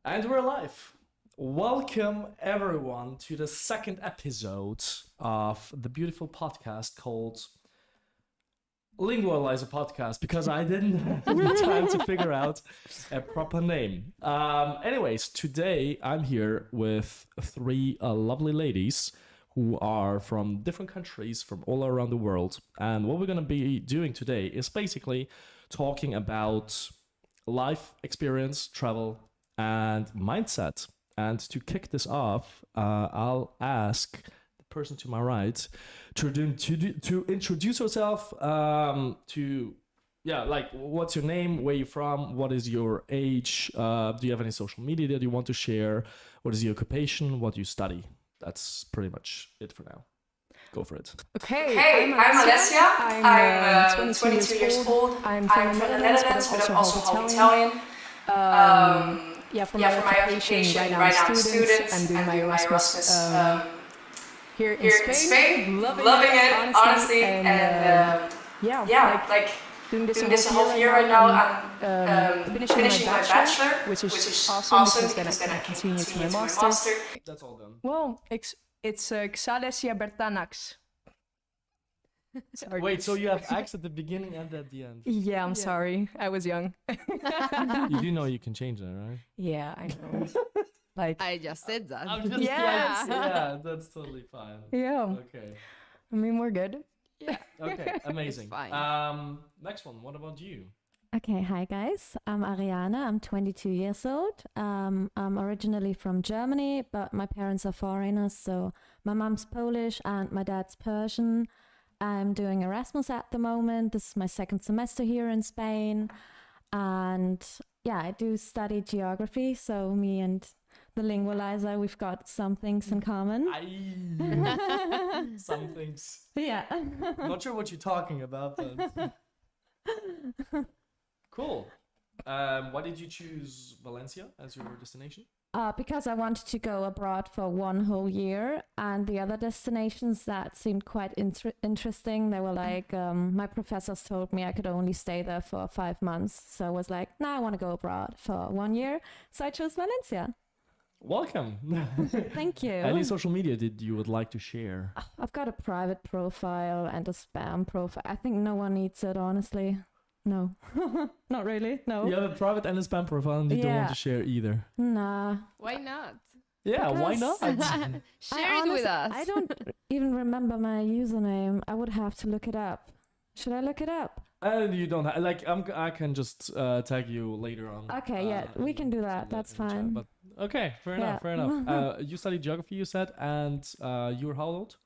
And we're live. Welcome everyone to the second episode of the beautiful podcast called Lingualizer Podcast because I didn't have the time to figure out a proper name. Anyways, today I'm here with three lovely ladies who are from different countries from all around the world. And what we're going to be doing today is basically talking about life experience, travel, and mindset. And to kick this off, I'll ask the person to my right to introduce yourself. What's your name? Where you from? What is your age? Do you have any social media that you want to share? What is your occupation? What do you study? That's pretty much it for now. Go for it. Okay, I'm Alessia. I'm 22 years old. I'm from the Netherlands, but I'm also half Italian. For my occupation, right now I'm a student. I'm doing my Erasmus here in Spain. Loving it, honestly. Doing this a whole year right now. I'm finishing my bachelor, which is awesome because then I can continue to my master. That's all done. Well, it's Xalesia Bertanax. Sorry. Wait, so you have X at the beginning and at the end? Yeah, I'm sorry. I was young. You do know you can change that, right? Yeah, I know. Like, I just said that. I'm just Yeah. That's totally fine. yeah. Okay. I mean, we're good. Yeah. Okay, amazing. fine. Next one, what about you? Okay, hi guys. I'm Ariana. I'm 22 years old. I'm originally from Germany, but my parents are foreigners, so my mom's Polish and my dad's Persian. I'm doing Erasmus at the moment. This is my second semester here in Spain. And yeah, I do study geography, so me and the Lingualizer, we've got some things in common. Some things. Yeah. Not sure what you're talking about, but cool. Why did you choose Valencia as your destination? Because I wanted to go abroad for one whole year, and the other destinations that seemed quite interesting, they were like, my professors told me I could only stay there for 5 months. So I was like, I want to go abroad for 1 year. So I chose Valencia. Welcome. Thank you. Any social media that you would like to share? I've got a private profile and a spam profile. I think no one needs it, honestly. No, not really. No. You have a private and a spam profile and you don't want to share either. Nah. Why not? Yeah, why not? Share it with us. I don't even remember my username. I would have to look it up. Should I look it up? You don't have, I can just tag you later on. Okay, yeah, we can do that. That's fine. But okay, fair enough. You studied geography, you said, and you're how old?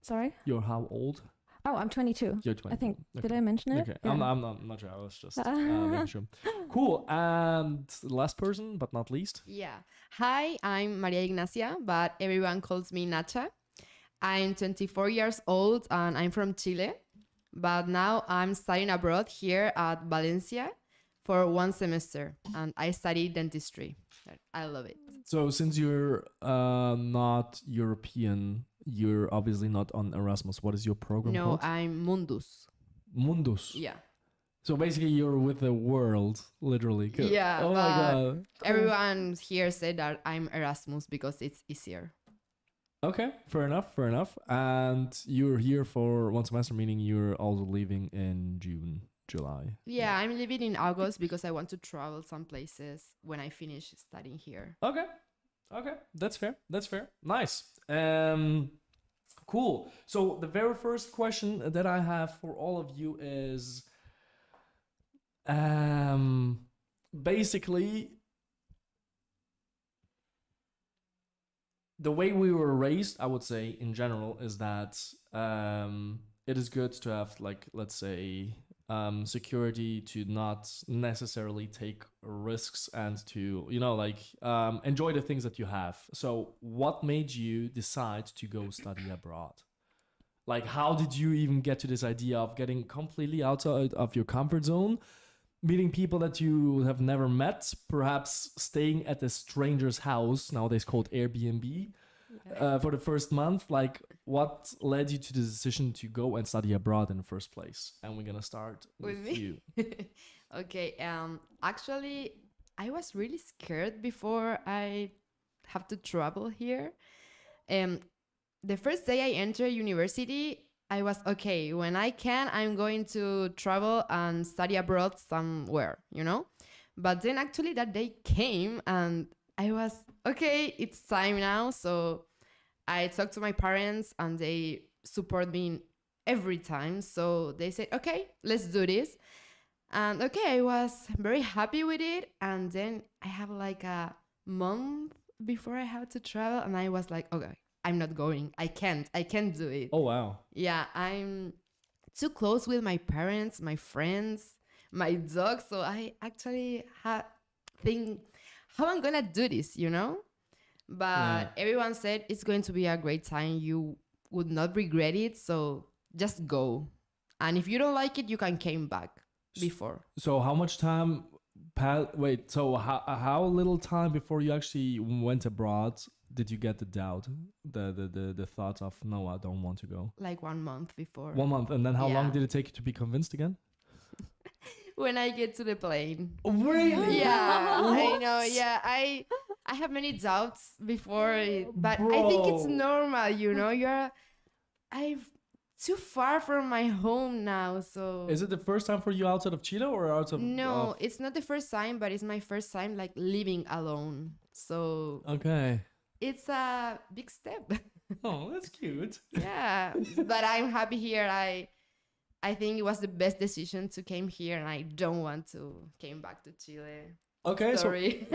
Sorry? You're how old? Oh, I'm 22. You're 20. I think. Okay. Did I mention it? Okay, Yeah. I'm not sure. I was just making sure. Cool. And the last person, but not least. Yeah. Hi, I'm Maria Ignacia, but everyone calls me Nacha. I'm 24 years old and I'm from Chile, but now I'm studying abroad here at Valencia for 1 semester, and I study dentistry. I love it. So since you're not European, you're obviously not on Erasmus. What is your program No, called? I'm Mundus. Mundus. Yeah. So basically you're with the world, literally. Yeah, Oh my but god. Everyone here said that I'm Erasmus because it's easier. Okay, fair enough. And you're here for 1 semester, meaning you're also leaving in June, July. Yeah, I'm leaving in August because I want to travel some places when I finish studying here. Okay, that's fair. Nice. Cool. So the very first question that I have for all of you is, basically, the way we were raised, I would say, in general, is that it is good to have, like, let's say, security, to not necessarily take risks and to, enjoy the things that you have. So what made you decide to go study abroad? Like, how did you even get to this idea of getting completely outside of your comfort zone, meeting people that you have never met, perhaps staying at a stranger's house, nowadays called Airbnb, for the first month? Like, what led you to the decision to go and study abroad in the first place? And we're gonna start with me. you. Okay. Actually, I was really scared before I have to travel here. The first day I entered university, I was okay. When I can, I'm going to travel and study abroad somewhere, you know? But then actually that day came and I was okay, it's time now. So I talked to my parents and they support me every time. So they said, okay, let's do this. And okay, I was very happy with it. And then I have like a month before I have to travel. And I was like, okay, I'm not going. I can't do it. Oh wow. Yeah, I'm too close with my parents, my friends, my dog. So I actually think how I'm gonna do this, you know? But everyone said it's going to be a great time. You would not regret it. So just go. And if you don't like it, you can came back before. So how much time wait, so how little time before you actually went abroad did you get the doubt, the thought of no, I don't want to go? Like 1 month before. 1 month, and then how long Yeah. did it take you to be convinced again? When I get to the plane. Really? Yeah, I know. Yeah, I have many doubts before it, but I think it's Bro. normal, you know. I'm too far from my home now, so Is it the first time for you outside of Chile or out of no, it's not the first time, but it's my first time like living alone. So Okay. it's a big step. Oh, that's cute. Yeah, but I'm happy here. I think it was the best decision to came here, and I don't want to came back to Chile. Okay, Sorry.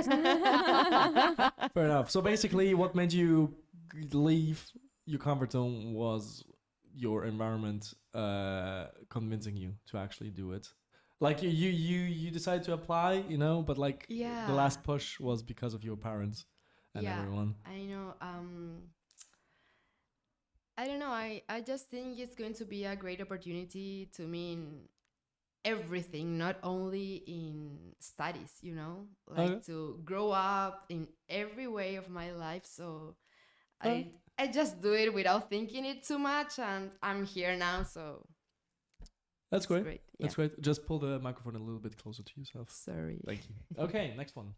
Fair enough. So basically, what made you leave your comfort zone was your environment convincing you to actually do it. Like you decided to apply, you know, but like Yeah. the last push was because of your parents and Yeah. everyone. I know. I don't know. I just think it's going to be a great opportunity to me in everything, not only in studies, you know, like Okay. to grow up in every way of my life. So I just do it without thinking it too much, and I'm here now. So That's it's great. great. That's great. Just pull the microphone a little bit closer to yourself. Sorry. Thank you. Okay, next one.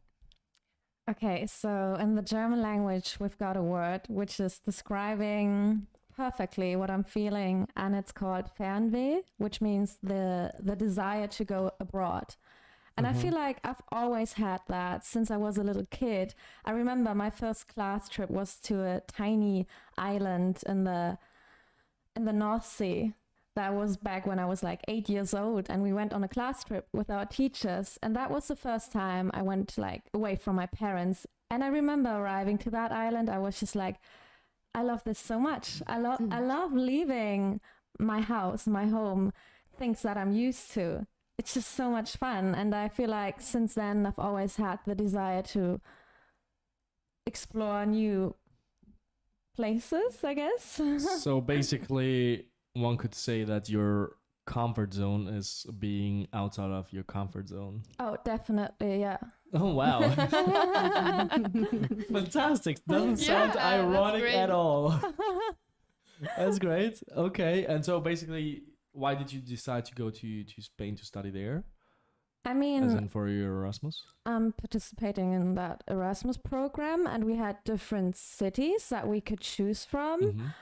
Okay, so in the German language, we've got a word which is describing perfectly what I'm feeling, and it's called Fernweh, which means the desire to go abroad. And I feel like I've always had that since I was a little kid. I remember my first class trip was to a tiny island in the North Sea. That was back when I was like 8 years old, and we went on a class trip with our teachers, and that was the first time I went like away from my parents. And I remember arriving to that island, I was just like, I love this so much. I love leaving my house, my home, things that I'm used to. It's just so much fun, and I feel like since then I've always had the desire to explore new places, I guess. So basically, one could say that your comfort zone is being outside of your comfort zone. Oh, definitely, yeah. Oh wow. Fantastic. Doesn't sound Yeah, that's ironic great. at all. That's great. Okay. And so basically, why did you decide to go to Spain to study there? I As mean, in for your Erasmus? I'm participating in that Erasmus program, and we had different cities that we could choose from. Mhm.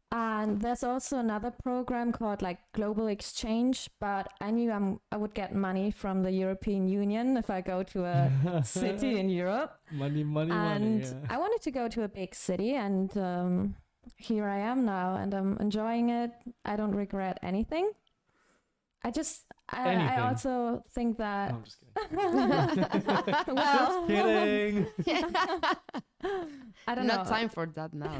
And there's also another program called like Global Exchange, but I knew I would get money from the European Union if I go to a city in Europe. Money, money, And money. Yeah. I wanted to go to a big city, and here I am now, and I'm enjoying it. I don't regret anything. I Anything. also think that No, I'm just kidding. well, Kidding. I don't know. Not time for that now.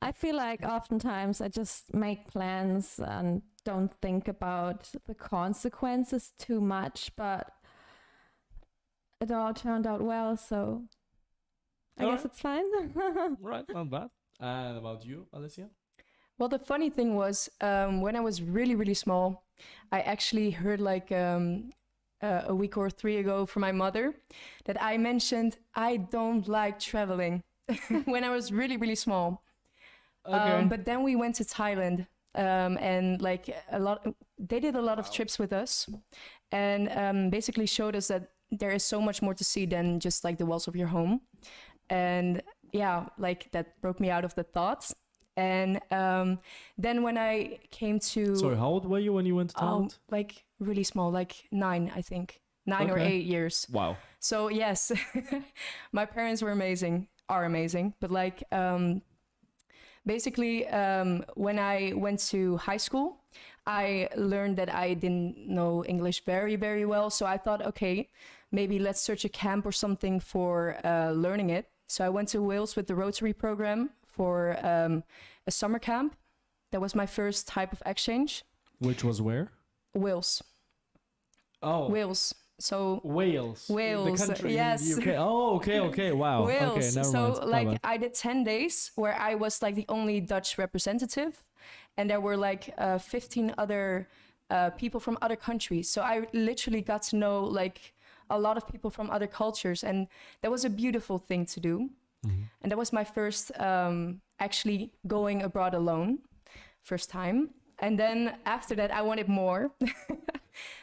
I feel like oftentimes I just make plans and don't think about the consequences too much, but it all turned out well, so I guess Alright. it's fine. Right, not bad. And about you, Alicia? Well, the funny thing was, when I was really, really small, I actually heard like a week or 3 ago from my mother that I mentioned I don't like traveling when I was really, really small. Okay. But then we went to Thailand, and like they did a lot of trips with us, and basically showed us that there is so much more to see than just like the walls of your home. And yeah, like that broke me out of the thoughts. And then when I came to Sorry, how old were you when you went to Thailand? like really small, like 9, I think, 9 or Okay. 8 years. Wow. So yes, my parents were amazing, are amazing. But like basically, when I went to high school, I learned that I didn't know English very, very well. So I thought, okay, maybe let's search a camp or something for learning it. So I went to Wales with the Rotary program for a summer camp. That was my first type of exchange. Which was where? Wales. Oh, Wales. So Wales. Wales, The country yes. in the UK. Oh, okay. Wow. Wales. Okay, never So mind. My like bad. I did 10 days where I was like the only Dutch representative, and there were like 15 other people from other countries. So I literally got to know like a lot of people from other cultures, and that was a beautiful thing to do. Mhm. And that was my first actually going abroad alone, first time. And then after that, I wanted more.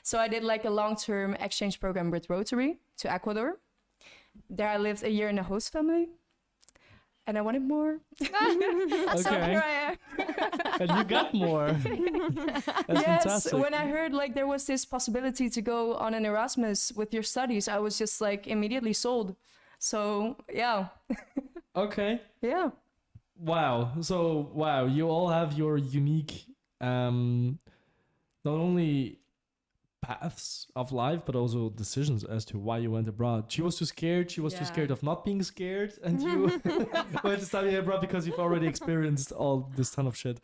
So I did like a long-term exchange program with Rotary to Ecuador. There I lived a year in a host family. And I wanted more. So Okay. here I am. And you got more. That's Yes, fantastic. when I heard like there was this possibility to go on an Erasmus with your studies, I was just like immediately sold. So yeah, Okay. yeah. Wow. So wow, you all have your unique not only paths of life but also decisions as to why you went abroad. She was too scared. She was too Yeah. scared of not being scared, and you went to study abroad because you've already experienced all this ton of shit.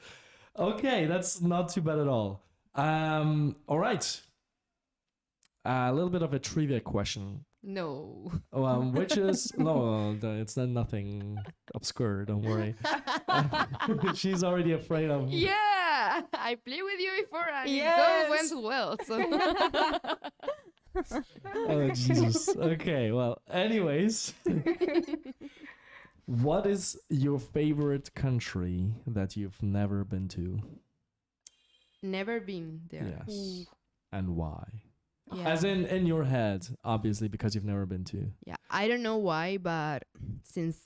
Okay, that's not too bad at all. All right. A little bit of a trivia question. No. Which is it's not nothing obscure. Don't worry. She's already afraid of. Yeah, I played with you before and Yes. it went well. So Oh Jesus. Okay. Well. Anyways, what is your favorite country that you've never been to? never been there. Yes. And why? Yeah. As in your head, obviously, because you've never been to. Yeah, I don't know why, but since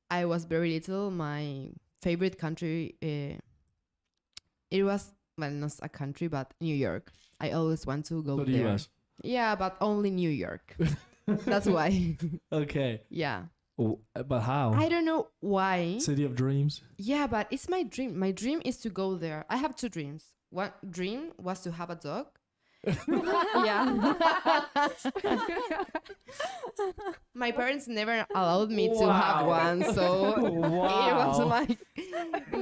I was very little, my favorite country, it was, well, not a country, but New York. I always want to go So the there. US. Yeah, but only New York. That's why. Okay. Yeah. Oh, but how? I don't know why. City of Dreams. Yeah, but it's my dream. My dream is to go there. I have 2 dreams. One dream was to have a dog. Yeah. My parents never allowed me to have Wow. one, so it was Wow.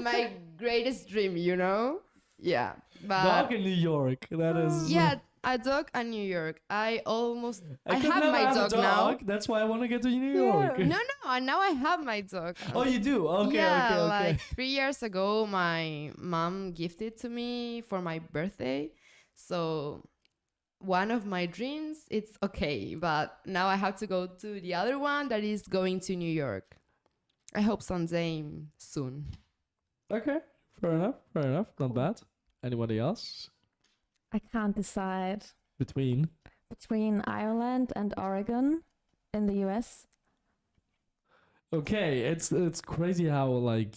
my greatest dream, you know? Yeah. But Dog in New York. That is. yeah, a dog in New York. I could have never my have a dog now. That's why I want to get to New York. No, and now I have my dog. Oh, you do? Okay, yeah, okay. like 3 years ago, my mom gifted to me for my birthday. So one of my dreams, it's okay, but now I have to go to the other one that is going to New York. I hope someday soon. Okay, fair enough. Not bad. Anybody else? I can't decide Between? between Ireland and Oregon in the US. Okay, it's crazy how like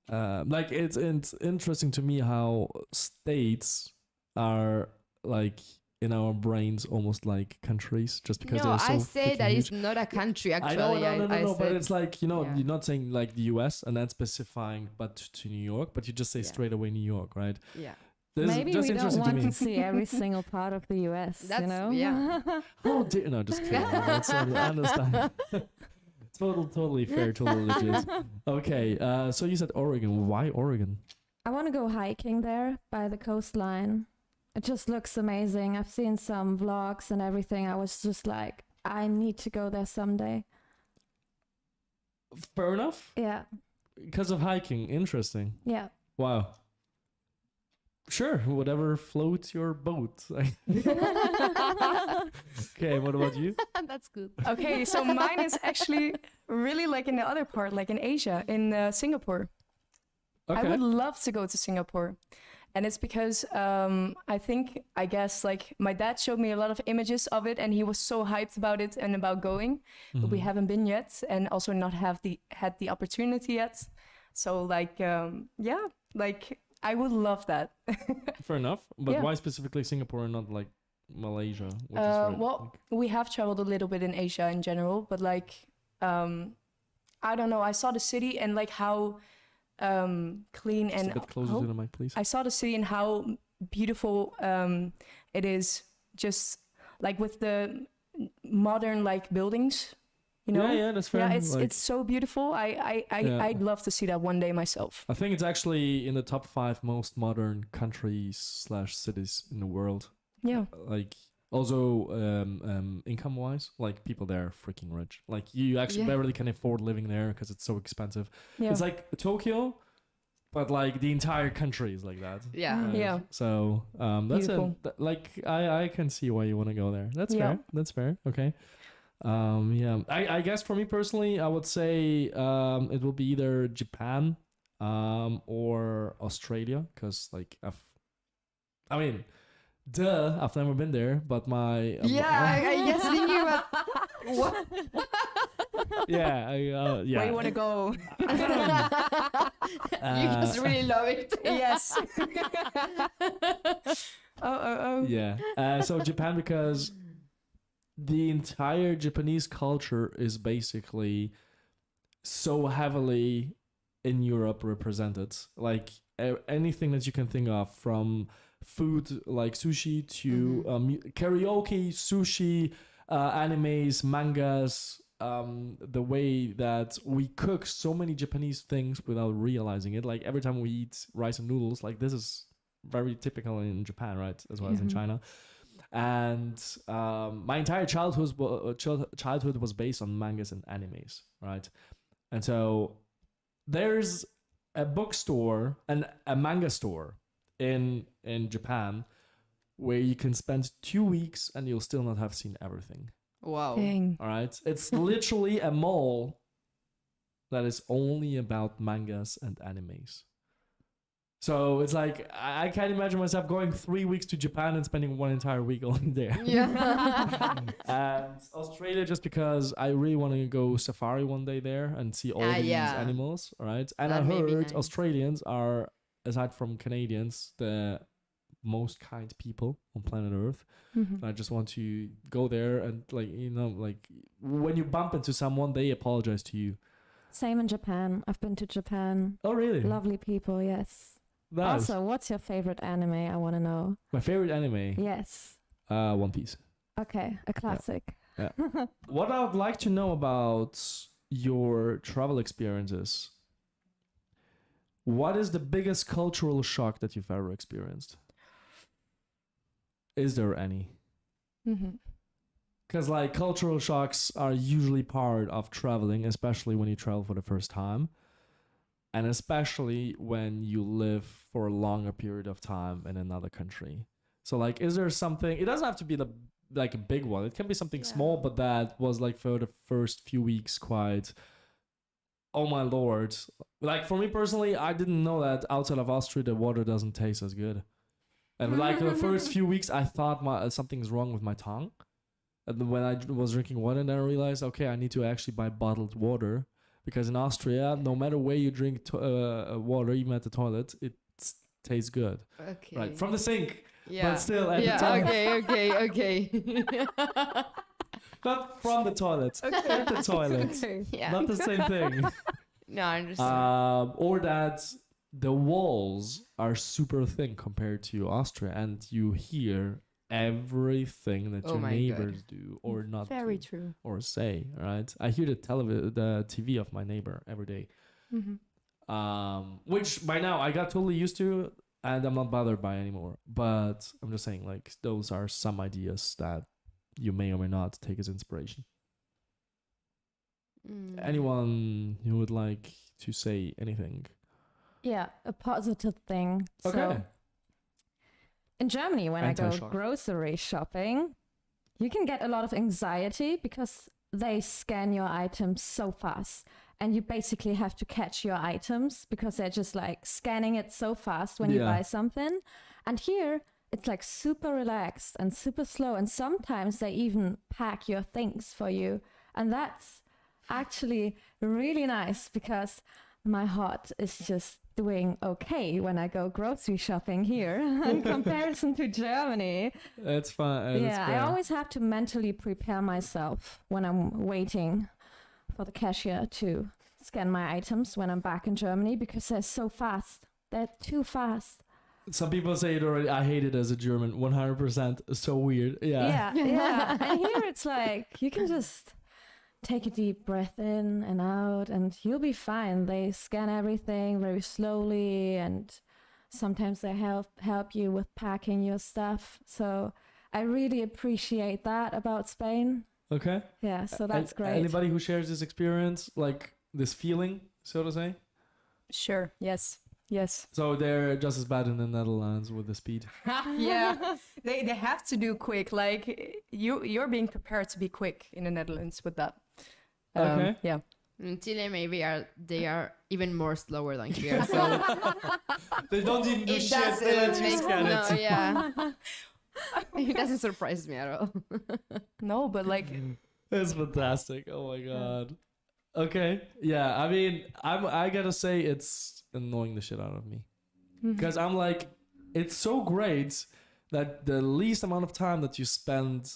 it's interesting to me how states are like in our brains almost like countries just because No, they're so I say freaking that huge. it's not a country, I actually. know, no, but said- it's like, yeah. you're not saying like the US and then specifying but to New York, but you just say Yeah. straight away New York, right? yeah. This is Maybe just we don't interesting to want me. to see every single part of the US, That's- you know? yeah. Oh, no, just kidding. I understand. Totally fair, totally legit. Okay, so you said Oregon. Why Oregon? I want to go hiking there by the coastline. It just looks amazing. I've seen some vlogs and everything. I was just like, I need to go there someday. Fair enough. Yeah, Because of hiking. Interesting. yeah. Wow. Sure, whatever floats your boat. Okay, what about you? That's good. Okay, so mine is actually really like in the other part, like in Asia, in Singapore. I Okay. would love to go to Singapore. And it's because I guess like my dad showed me a lot of images of it, and he was so hyped about it and about going, but we haven't been yet, and also not had the opportunity yet. So like yeah, like I would love that. Fair enough. But Yeah. why specifically Singapore and not like Malaysia? Which Well, we have traveled a little bit in Asia in general, but like I don't know. I saw the city and like how clean just and a bit closer to the mic, please. I saw the city and how beautiful it is. Just like with the modern like buildings, you know. Yeah, that's fair. Yeah, Like, it's so beautiful. Yeah. I'd love to see that one day myself. I think it's actually in the top 5 most modern countries / cities in the world. Yeah. Like also income wise, like people there are freaking rich. Like you actually Yeah. barely can afford living there because it's so expensive. Yeah. It's like Tokyo, but like the entire country is like that. Yeah. Right? Yeah. So that's Beautiful. like I can see why you want to go there. That's Yeah. fair. That's fair. Okay. Yeah. I guess for me personally, I would say it will be either Japan or Australia, because like I've never been there, but my I guess thinking about what. yeah Where you want to go? You just really love it. Yes. Oh. Yeah. So Japan, because the entire Japanese culture is basically so heavily in Europe represented. Like anything that you can think of, from food like sushi to karaoke, sushi, animes, mangas, the way that we cook so many Japanese things without realizing it. Like every time we eat rice and noodles, like this is very typical in Japan, right? As well as in China. And my entire childhood was based on mangas and animes, right? And so there's a bookstore and a manga store in Japan where you can spend 2 weeks and you'll still not have seen everything. Wow. Dang. All right, it's literally a mall that is only about mangas and animes. So it's like I can't imagine myself going 3 weeks to Japan and spending one entire week only there. Yeah. And Australia, just because I really want to go safari one day there and see all these yeah. animals, right? And That I may be heard nice. Australians are, aside from Canadians, the most kind people on planet Earth. Mhm. I just want to go there and like when you bump into someone, they apologize to you. Same in Japan. I've been to Japan. Oh, really? Lovely people, yes. Nice. Also, what's your favorite anime? I want to know. My favorite anime, Yes. One Piece. Okay, a classic. What I would like to know about your travel experiences, what is the biggest cultural shock that you've ever experienced? Is there any? Mhm. Because like cultural shocks are usually part of traveling, especially when you travel for the first time. And especially when you live for a longer period of time in another country. So like, is there something, it doesn't have to be like a big one. It can be something small, but that was like for the first few weeks quite, oh my Lord. Like for me personally, I didn't know that outside of Austria, the water doesn't taste as good. And like the first few weeks, I thought something's wrong with my tongue. And then when I was drinking water, then I realized, okay, I need to actually buy bottled water. Because in Austria, no matter where you drink water, even at the toilet, it tastes good. Okay. Right, from the sink. Yeah. But still at the toilet. Okay. Not from the toilet. At the toilet. Yeah. Not the same thing. No, I understand. Or that the walls are super thin compared to Austria, and you hear everything that Oh your my neighbors do or not Very do true. or say, right? I hear the TV of my neighbor every day. Mhm. Which by now I got totally used to and I'm not bothered by anymore. But I'm just saying, like, those are some ideas that you may or may not take as inspiration. Anyone who would like to say anything? Yeah, a positive thing. Okay. So in Germany, when I go Anti-shock. grocery shopping, you can get a lot of anxiety because they scan your items so fast. and you basically have to catch your items because they're just like scanning it so fast when you Yeah. buy something. And here it's like super relaxed and super slow, and sometimes they even pack your things for you, and that's actually really nice because my heart is just doing okay when I go grocery shopping here in comparison to Germany. It's fine. Yeah, I always have to mentally prepare myself when I'm waiting for the cashier to scan my items when I'm back in Germany because they're so fast. They're too fast. Some people say it already. I hate it as a German. 100%. So weird. Yeah. Yeah. And here it's like you can just take a deep breath in and out and you'll be fine. They scan everything very slowly and sometimes they help you with packing your stuff. So I really appreciate that about Spain. Okay. Yeah, so that's great. Anybody who shares this experience, like this feeling, so to say? Sure. Yes. Yes. So they're just as bad in the Netherlands with the speed. Yeah. They have to do quick. Like you're being prepared to be quick in the Netherlands with that. Okay. Yeah. In Chile, maybe they are even more slower than here. So They don't even do it shit. They let doesn't you make scan no, it. yeah. It doesn't surprise me at all. No, but like It's fantastic. Oh my god. Okay. Yeah. I mean, I gotta say it's annoying the shit out of me because I'm like, it's so great that the least amount of time that you spend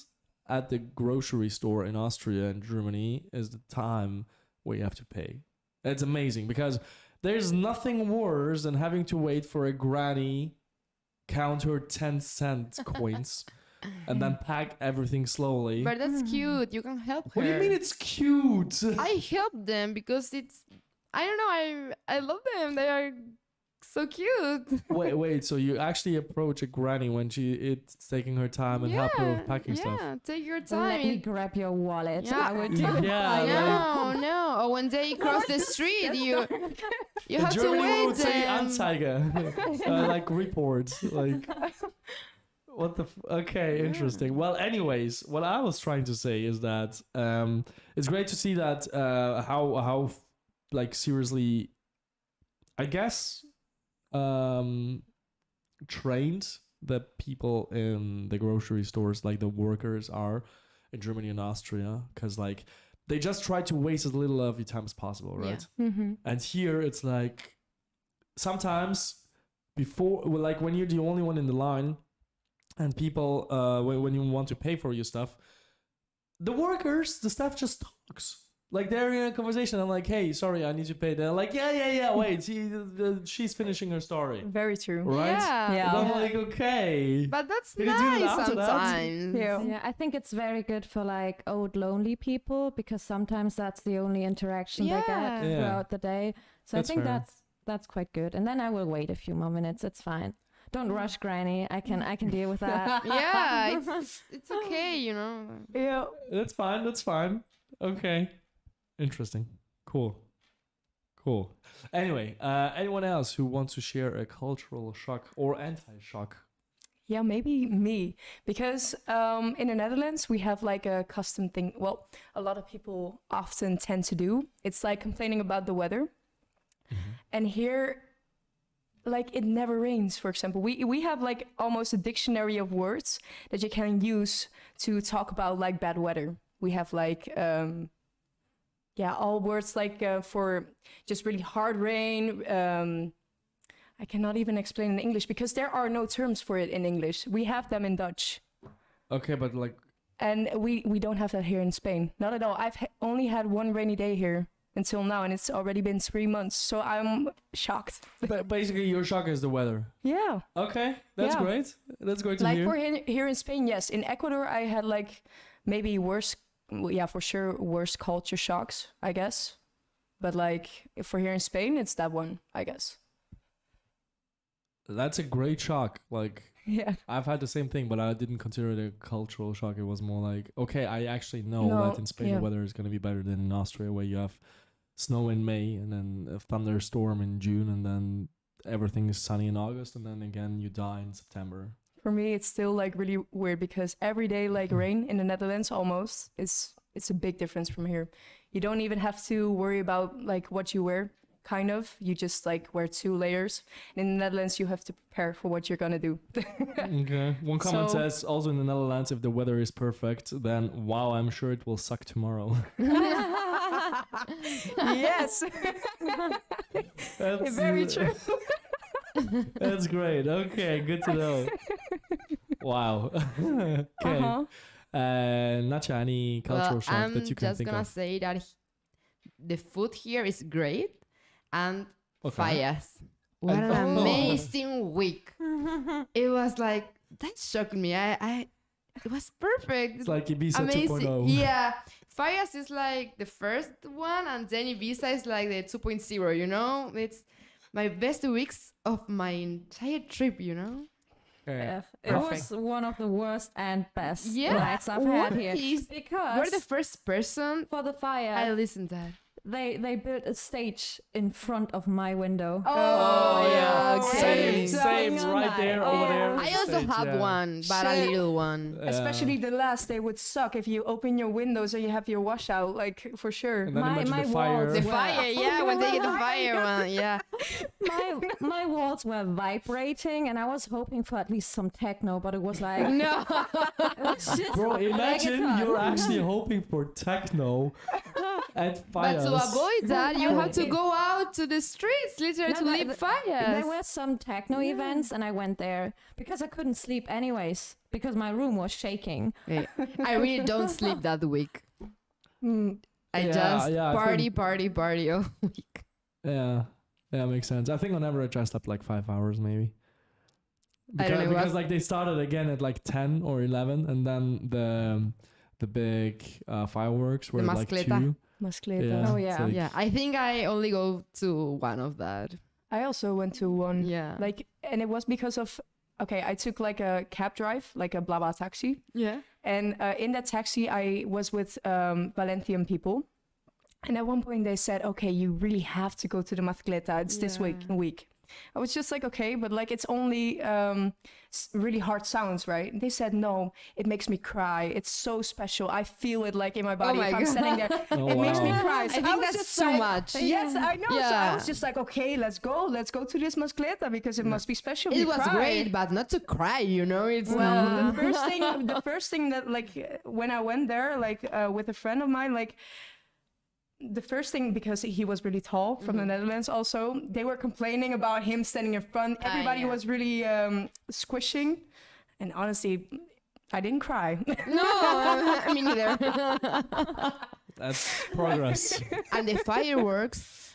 at the grocery store in Austria and Germany is the time where you have to pay. It's amazing because there's nothing worse than having to wait for a granny count her 10-cent coins and then pack everything slowly. But that's cute. You can help her. What do you mean it's cute? I help them because I don't know, I love them. They are so cute. Wait, so you actually approach a granny when it's taking her time and help her with packing stuff? Yeah, take your Let time. me grab your wallet. Yeah. I would do. Yeah, like, No. Or when they cross the street, you in have to Germany we wait. would say and- Anzeige, like reports, like what the okay, interesting. Well, anyways, what I was trying to say is that it's great to see that how like seriously, I guess, trained the people in the grocery stores, like the workers, are in Germany and Austria, because like they just try to waste as little of your time as possible, right? And here it's like sometimes before, well, like when you're the only one in the line and people when you want to pay for your stuff, the staff just talks. Like they're in a conversation. I'm like, hey, sorry, I need to pay. They're like, yeah. Wait, she's finishing her story, very true. right? Yeah. Yeah. And I'm like, okay. But that's Can you do it nice after that? sometimes. Yeah. Yeah, I think it's very good for like old lonely people because sometimes that's the only interaction they get Yeah. Yeah. throughout the day. So That's I think fair. that's quite good. And then I will wait a few more minutes. It's fine. Don't rush, Granny. I can deal with that. Yeah, it's okay, you know. Yeah. That's fine. That's fine. Okay. Interesting. Cool. Anyway, anyone else who wants to share a cultural shock or anti-shock? Yeah, maybe me. Because in the Netherlands, we have like a custom thing. Well, a lot of people often tend to do. It's like complaining about the weather. And here, like it never rains, for example. We have like almost a dictionary of words that you can use to talk about like bad weather. We have like, all words like for just really hard rain. I cannot even explain in English because there are no terms for it in English. We have them in Dutch. Okay, but like, And we don't have that here in Spain. Not at all. I've only had one rainy day here until now, and it's already been 3 months. So I'm shocked. but basically your shock is the weather. Yeah. Okay, that's Yeah. great. That's great to Like hear. for here in Spain, yes. In Ecuador, I had like maybe worse, for sure, worse culture shocks, I guess. But like for here in Spain, it's that one, I guess. That's a great shock. Like, Yeah. I've had the same thing, but I didn't consider it a cultural shock. It was more like, okay, I actually know No, that in Spain yeah. the weather is going to be better than in Austria, where you have snow in May and then a thunderstorm in June, and then everything is sunny in August, and then again you die in For me, it's still like really weird because every day like rain in the Netherlands almost is it's a big difference from here. You don't even have to worry about like what you wear. Kind of, you just like wear 2 layers. And in the Netherlands, you have to prepare for what you're gonna do. Okay. One comment So- says also in the Netherlands, if the weather is perfect, then wow, I'm sure it will suck tomorrow. Yes, That's very true. That's great. Okay, good to know. Wow. Okay. Uh-huh. Natcha, any cultural Well, shock I'm that you can just think gonna of? say that the food here is great, and Okay. Fayas. What an Oh. amazing week! It was like that shocked me. It was perfect. It's like Ibiza amazing. 2.0. Yeah, Fayas is like the first one, and then Ibiza is like the 2.0. You know, it's my best weeks of my entire trip. You know. Okay. Yeah, it was one of the worst and best Yeah, nights I've had what here. is- Because You're the first person for the fire, I listened to. they built a stage in front of my window. Oh, yeah, okay. Same, right there, over there. I also Stage, have yeah. one, but a Shit. little one. Especially the last day would suck if you open your windows and you have your washout, like for sure. And then My- imagine my the fire. walls The Well, fire, yeah, when they get the fire one, yeah. My walls were vibrating, and I was hoping for at least some techno, but it was like No. it was just Bro, imagine reggaeton. you're actually hoping for techno and But fires. to avoid that, you have to Okay. go out to the streets, literally, No, to no, leave There fires. were some techno events, and I went there because I couldn't sleep anyways because my room was shaking. I really don't sleep that week. Mm. I Yeah, just yeah, I party, think- party all week. Yeah, makes sense. I think on average I slept like 5 hours maybe. I don't know, Because what's- like they started again at like 10 or 11, and then the big fireworks were The like mascleta. 2. Mascleta. Yeah, Oh, it's yeah. like- Yeah, I think I only go to one of that. I also went to one. Yeah. Like, and it was because of, okay, I took like a cab drive, like a Blabla taxi. Yeah. And in that taxi, I was with Valentian people. And at one point they said, okay, you really have to go to the Mascleta. It's this week. I was just like, okay, but like it's only really hard sounds, right? And they said, no, it makes me cry. It's so special. I feel it like in my body my if I'm God. standing there. Oh, It makes me wow. cry. I So think was that's just too like, much. Yes, I know. So I Yeah. was just like, okay, let's go to this Mascleta because it must be special. It We was cried. great, but not to cry, you know? It's Well, the first thing that like when I went there, like with a friend of mine, like the first thing, because he was really tall from the Netherlands also, they were complaining about him standing in front. Everybody yeah. was really squishing, and honestly, I didn't cry. No, me neither. That's progress. And the fireworks,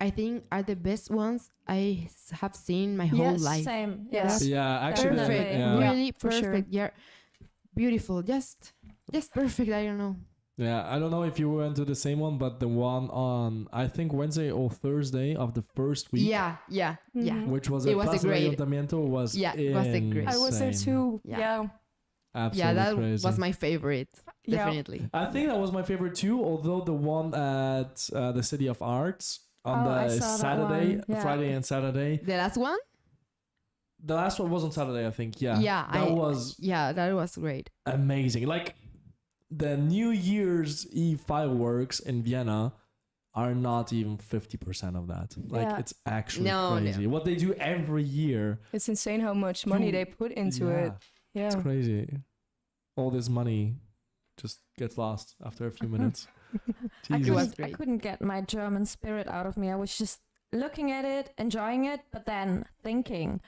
I think, are the best ones I have seen my whole Yes, life. Same. Yes. Yeah. Yeah, actually, Perfect, yeah. really for sure. perfect. Yeah, beautiful. Just perfect. I don't know. Yeah, I don't know if you went to the same one, but the one on I think Wednesday or Thursday of the first week, Yeah, yeah, yeah. Mhm. which was It at was a Plaza del great- Ayuntamiento, was Yeah, it was a great- I was there insane. too. Yeah. Yeah. Absolutely Yeah, that crazy. was my favorite. Yeah. Definitely. I think that was my favorite too. Although the one at the City of Arts on Oh, I the saw that Saturday, one, yeah. Friday and Saturday. The last one? The last one was on Saturday, I think. Yeah, Yeah, that was Yeah, that was great. amazing. Like the New Year's Eve fireworks in Vienna are not even 50% of that. Like Yeah. it's actually No, no. crazy. What they do every year. It's insane how much money Dude, they put into yeah, it. Yeah. It's crazy. All this money just gets lost after a few minutes. I Jesus. was couldn't, I great. couldn't get my German spirit out of me. I was just looking at it, enjoying it, but then thinking,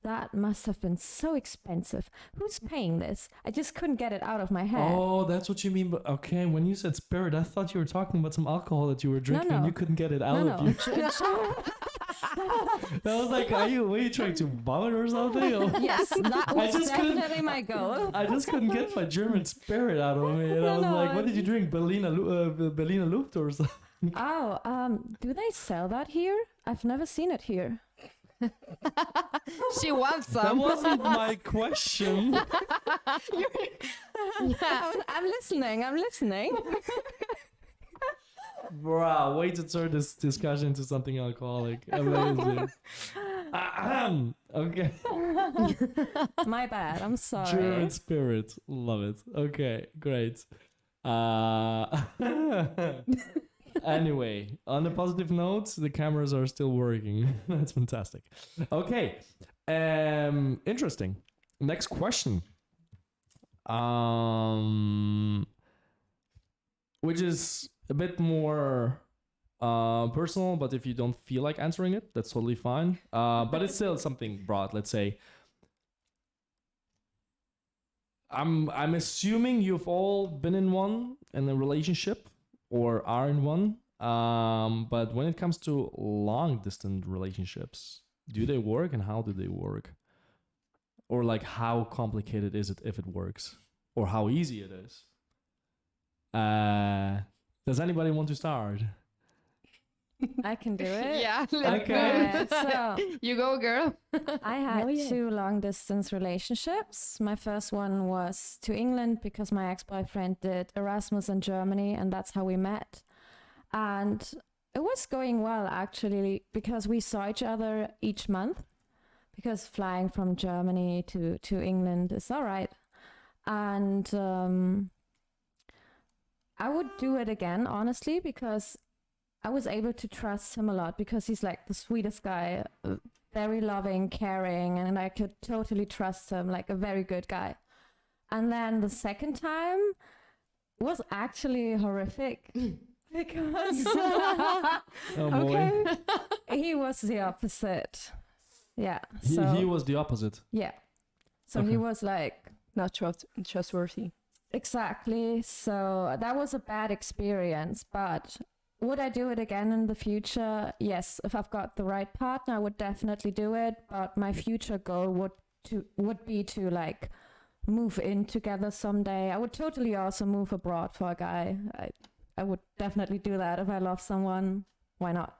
that must have been so expensive. Who's paying this? I just couldn't get it out of my head. Oh, that's what you mean. But okay, when you said spirit, I thought you were talking about some alcohol that you were drinking and no. you couldn't get it out no, of no. you. That was like, were you trying to vomit or something? Or- Yes, that I was just couldn't- definitely my goal. I just couldn't get my German spirit out of me, and I No, was no, like, "What did you drink? Berliner Luft or something?" Oh, do they sell that here? I've never seen it here. She wants That some. wasn't my question. I'm listening. I'm listening. Bruh, way to turn this discussion into something alcoholic. Amazing. Okay. My bad. I'm sorry. German spirit. Love it. Okay, great. Anyway, on a positive note, the cameras are still working. That's fantastic. Okay. Interesting. Next question. Which is a bit more personal, but if you don't feel like answering it, that's totally fine. But it's still something broad. Let's say, I'm assuming you've all been in a relationship or are in one. But when it comes to long distance relationships, do they work and how do they work? Or like how complicated is it if it works? Or how easy it is? Does anybody want to start? I can do it. Yeah. Okay. So You go, girl. I had 2 long distance relationships. My first one was to England because my ex-boyfriend did Erasmus in Germany, and that's how we met. And it was going well, actually, because we saw each other each month, because flying from Germany to England is all right. And I would do it again, honestly, because I was able to trust him a lot, because he's like the sweetest guy, very loving, caring, and I could totally trust him, like a very good guy. And then the second time was actually horrific because Oh boy. Okay. he was the opposite. Yeah. He, So he was the opposite. yeah. So Okay. he was like, Not trustworthy. exactly. So that was a bad experience, but would I do it again in the future? Yes. If I've got the right partner, I would definitely do it. But my future goal would be to like move in together someday. I would totally also move abroad for a guy. I would definitely do that if I love someone. Why not?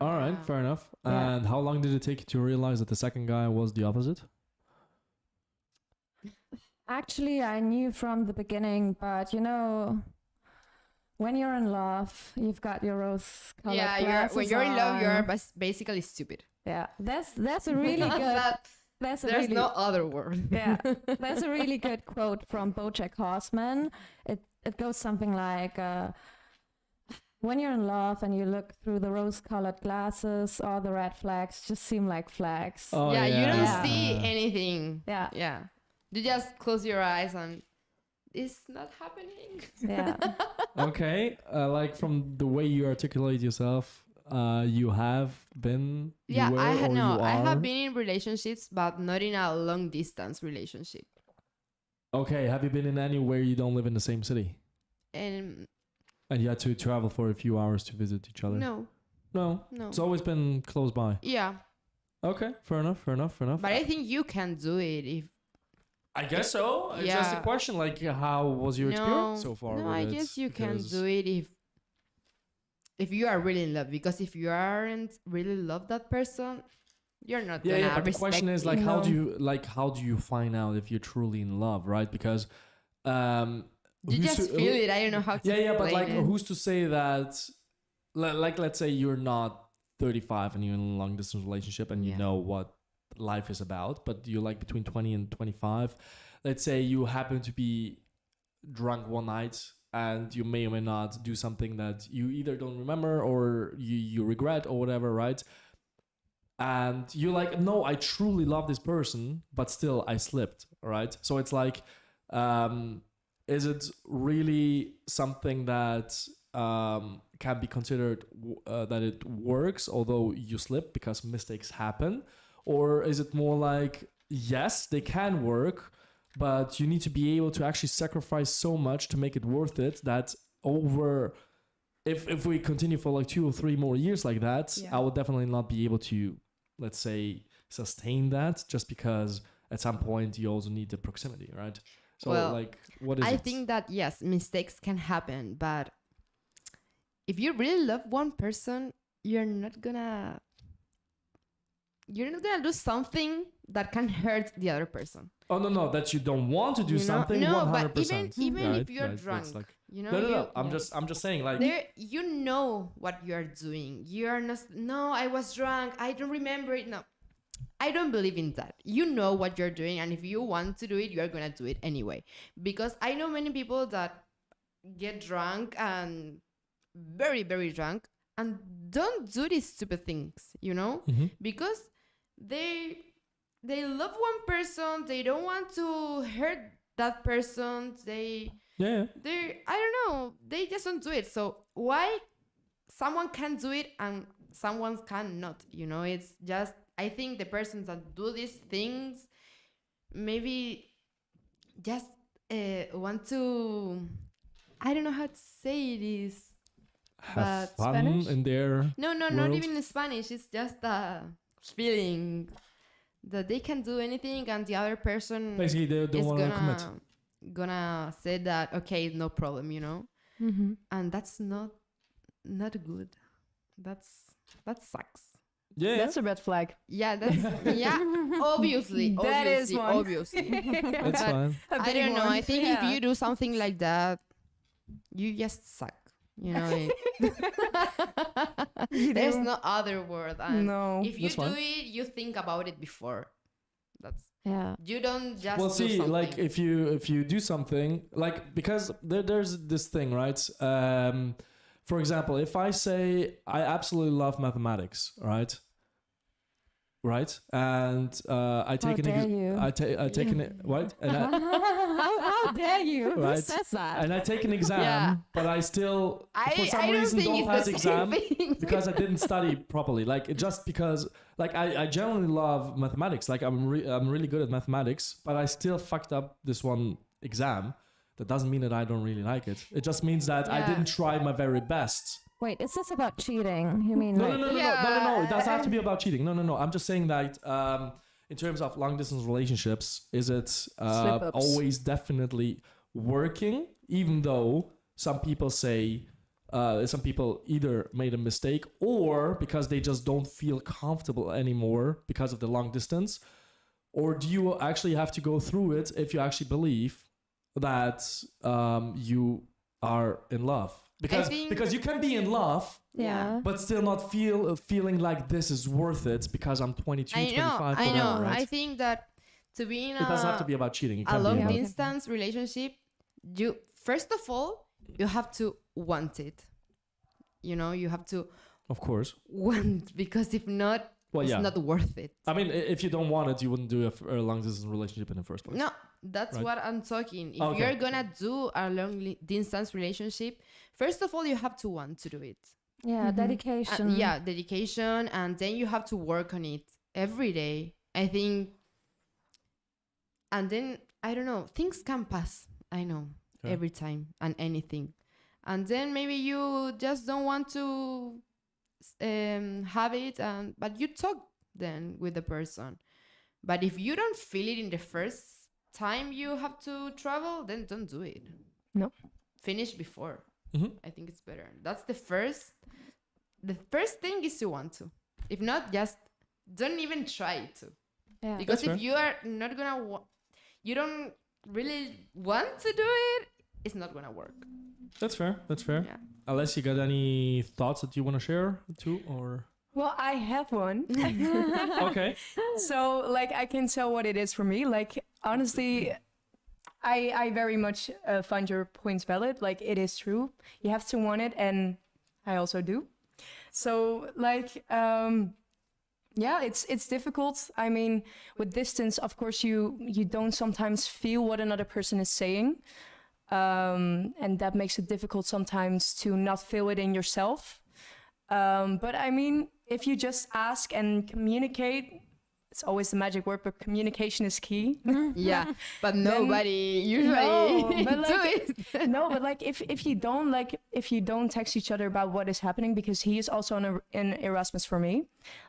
All right, fair enough. Yeah. And how long did it take you to realize that the second guy was the opposite? Actually, I knew from the beginning, but you know, when you're in love, you've got your rose-colored Yeah, when glasses you're in love, you're on. basically stupid. Yeah, that's a really good. That- That's a there's really, no other word. yeah, there's a really good quote from BoJack Horseman. It goes something like, "When you're in love and you look through the rose-colored glasses, all the red flags just seem like flags." Oh, yeah, you don't Yeah. see anything. Yeah, Yeah. You just close your eyes and it's not happening. yeah. Okay, like from the way you articulate yourself, you have been. Yeah, you were, I had or no. you I are? have been in relationships, but not in a long distance relationship. Okay, have you been in anywhere you don't live in the same city, And and you had to travel for a few hours to visit each other? no, No, no. it's always been close by. Yeah, Okay, fair enough, fair enough, fair enough. but I think you can do it if. I guess so. It's just a Yeah. question, like, how was your experience so far? No, with I it? guess you can Because- do it if you are really in love. Because if you aren't really love that person, you're not Yeah, gonna yeah, but the question respect is like, it. how do you find out if you're truly in love, right? Because You who's just to- feel it. I don't know how to. Yeah, but explain like, it. who's to say that? Like, let's say you're not 35 and you're in a long distance relationship and you Yeah. know what life is about, but you're like between 20 and 25. Let's say you happen to be drunk one night and you may or may not do something that you either don't remember or you regret or whatever, right? And you're like, no, I truly love this person, but still I slipped, right? So it's like, is it really something that can be considered that it works, although you slip because mistakes happen? Or is it more like, yes, they can work, but you need to be able to actually sacrifice so much to make it worth it that over... If we continue for like 2 or 3 more years like that, Yeah. I would definitely not be able to, let's say, sustain that, just because at some point you also need the proximity, right? So Well, like, what is I it? think that yes, mistakes can happen, but if you really love one person, you're not gonna do something that can hurt the other person. Oh no, that you don't want to do You know? something. No, 100%. but even right? if you're Right, it's drunk, like- you know, no. you- I'm just saying, like, there you know what you are doing. You're not. No, I was drunk. I don't remember it. No, I don't believe in that. You know what you're doing, and if you want to do it, you're gonna do it anyway. Because I know many people that get drunk and very, very drunk and don't do these stupid things, you know? Because they love one person, they don't want to hurt that person, they I don't know, they just don't do it. So why someone can do it and someone cannot, you know? It's just, I think the persons that do these things maybe just want to, I don't know how to say this. Have But fun Spanish? in their No, not world? even in Spanish. It's just a feeling that they can do anything and the other person basically they don't is want to commit. gonna say that, okay, no problem, you know? Mm-hmm. And that's not good. That sucks. Yeah, That's a red flag. Yeah, that's obviously, That is one. obviously. it's But fine. I don't know. I think if you do something like that, you just suck. You know, there's no other word. And No. if you That's do fine. it, you think about it before. That's Yeah. you don't just Well, do see, something. like if you do something, like because there's this thing, right? For example, if I say I absolutely love mathematics, right? And I take an dare you. I take an what? And I, How dare you? Who Right. says that? and I take an exam, Yeah. but I still for some I don't reason think don't it's pass the exam same thing. because I didn't study properly. Like just because, like I genuinely love mathematics. Like I'm really good at mathematics, but I still fucked up this one exam. That doesn't mean that I don't really like it. It just means that I Yeah. didn't try my very best. Wait, is this about cheating? You mean No, like no, no, no, Yeah. no, no, no, no. It doesn't have to be about cheating. No, no, no. I'm just saying that in terms of long distance relationships, is it Slip-ups. always definitely working? Even though some people say some people either made a mistake or because they just don't feel comfortable anymore because of the long distance, or do you actually have to go through it if you actually believe that you are in love? Because you can be in love yeah. but still not feeling like this is worth it because I'm 22, I know, 25, I whatever, know. right? I think that to be in It doesn't have to be about cheating. It a can be long about distance relationship, you first of all you have to want it. You know, you have to of course. want, because if not, Well, it's yeah. not worth it. I mean, if you don't want it, you wouldn't do a long distance relationship in the first place. No, that's Right. what I'm talking. If Okay. you're gonna do a long distance relationship, first of all, you have to want to do it. Yeah, dedication. Yeah, dedication, and then you have to work on it every day. I think, and then I don't know, things can pass. I know Okay. every time and anything, and then maybe you just don't want to have it, and but you talk then with the person. But if you don't feel it in the first time you have to travel, then don't do it. No. Finish before. Mhm. I think it's better. That's the first. The first thing is to want to. If not, just don't even try to. Yeah. Because That's if you are not gonna, you don't really want to do it, it's not gonna work. That's fair. That's fair. Yeah. Unless you got any thoughts that you want to share too, or Well, I have one. okay. So, like, I can tell what it is for me. Like, honestly, I very much find your points valid. Like, it is true. You have to want it, and I also do. So, like, yeah, it's difficult. I mean, with distance, of course, you don't sometimes feel what another person is saying, and that makes it difficult sometimes to not feel it in yourself. But I mean, if you just ask and communicate, it's always the magic word, but communication is key. Yeah, but nobody usually No, but do like- it. No, but like if you don't text each other about what is happening, because he is also in Erasmus for me,